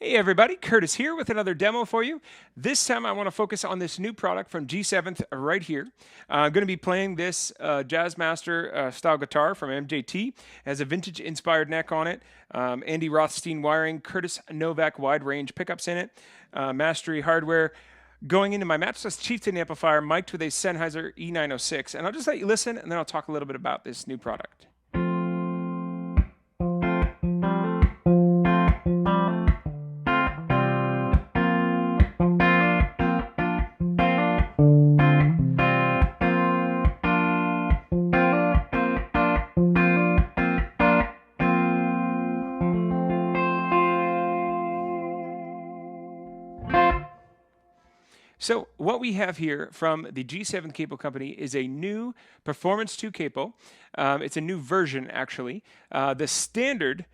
Hey everybody, Curtis here with another demo for you. This time I want to focus on this new product from G7th right here. I'm going to be playing this Jazzmaster style guitar from MJT. It has a vintage inspired neck on it, Andy Rothstein wiring, Curtis Novak wide range pickups in it, Mastery hardware. Going into my matchless Chieftain amplifier mic'd with a Sennheiser E906. And I'll just let you listen and then I'll talk a little bit about this new product. So what we have here from the G7th Capo company is a new Performance 2 Capo. It's a new version, actually. The standard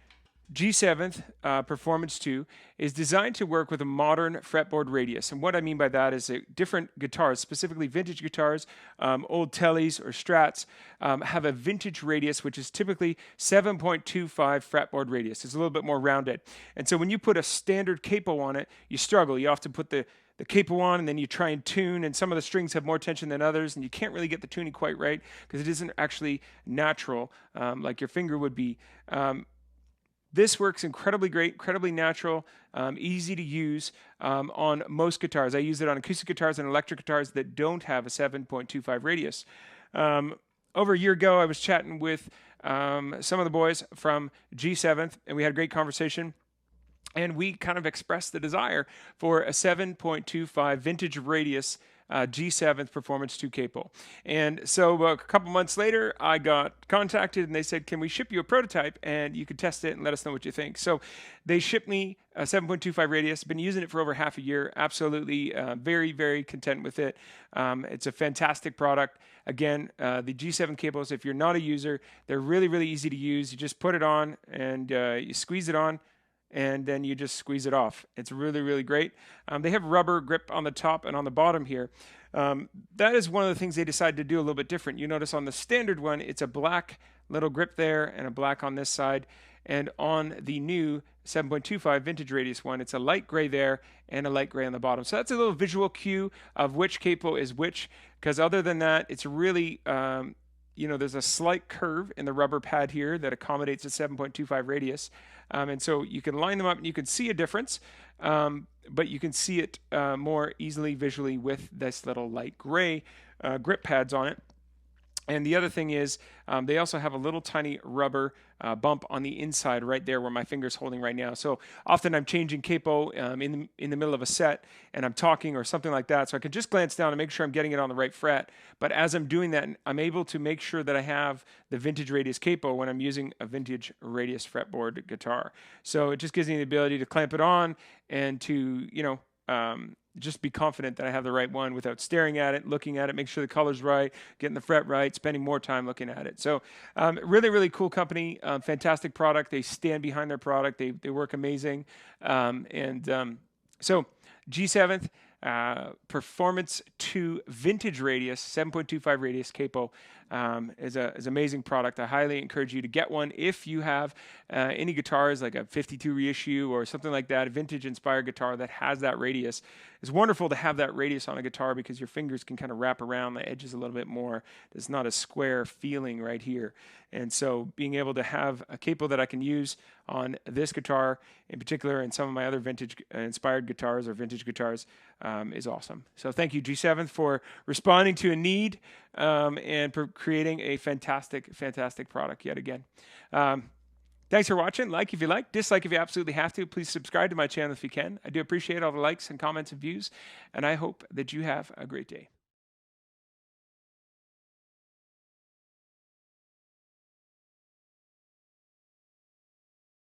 G7th Performance 2 is designed to work with a modern fretboard radius. And what I mean by that is that different guitars, specifically vintage guitars, old Tellys or Strats, have a vintage radius, which is typically 7.25 fretboard radius. It's a little bit more rounded. And so when you put a standard capo on it, you struggle. You often put the capo on and then you try and tune, and some of the strings have more tension than others, and you can't really get the tuning quite right because it isn't actually natural like your finger would be. This works incredibly great, incredibly natural, easy to use on most guitars. I use it on acoustic guitars and electric guitars that don't have a 7.25 radius. Over a year ago, I was chatting with some of the boys from G7th, and we had a great conversation. And we kind of expressed the desire for a 7.25 vintage radius G7th Performance 2 Capo. And so a couple months later, I got contacted and they said, can we ship you a prototype and you could test it and let us know what you think. So they shipped me a 7.25 radius. Been using it for over half a year. Absolutely very, very content with it. It's a fantastic product. Again, the G7 Capos, if you're not a user, they're really, really easy to use. You just put it on and you squeeze it on, and then you just squeeze it off. It's really, really great. They have rubber grip on the top and on the bottom here. That is one of the things they decided to do a little bit different. You notice on the standard one, it's a black little grip there and a black on this side. And on the new 7.25 vintage radius one, it's a light gray there and a light gray on the bottom. So that's a little visual cue of which capo is which, because other than that, it's really... there's a slight curve in the rubber pad here that accommodates a 7.25 radius. And so you can line them up and you can see a difference, but you can see it more easily visually with this little light gray grip pads on it. And the other thing is they also have a little tiny rubber bump on the inside right there where my finger's holding right now. So often I'm changing capo in the middle of a set and I'm talking or something like that. So I can just glance down and make sure I'm getting it on the right fret. But as I'm doing that, I'm able to make sure that I have the vintage radius capo when I'm using a vintage radius fretboard guitar. So it just gives me the ability to clamp it on and to, just be confident that I have the right one without staring at it, looking at it, make sure the color's right, getting the fret right, spending more time looking at it. So really, really cool company, fantastic product. They stand behind their product. They work amazing. So G7th Performance 2 Vintage Radius, 7.25 radius capo is an amazing product. I highly encourage you to get one if you have any guitars like a 52 reissue or something like that, a vintage inspired guitar that has that radius. It's wonderful to have that radius on a guitar because your fingers can kind of wrap around the edges a little bit more. It's not a square feeling right here. And so being able to have a capo that I can use on this guitar in particular and some of my other vintage inspired guitars or vintage guitars is awesome. So thank you, G7th, for responding to a need and for creating a fantastic, fantastic product yet again. Thanks for watching. Like if you like, dislike if you absolutely have to. Please subscribe to my channel if you can. I do appreciate all the likes and comments and views, and I hope that you have a great day.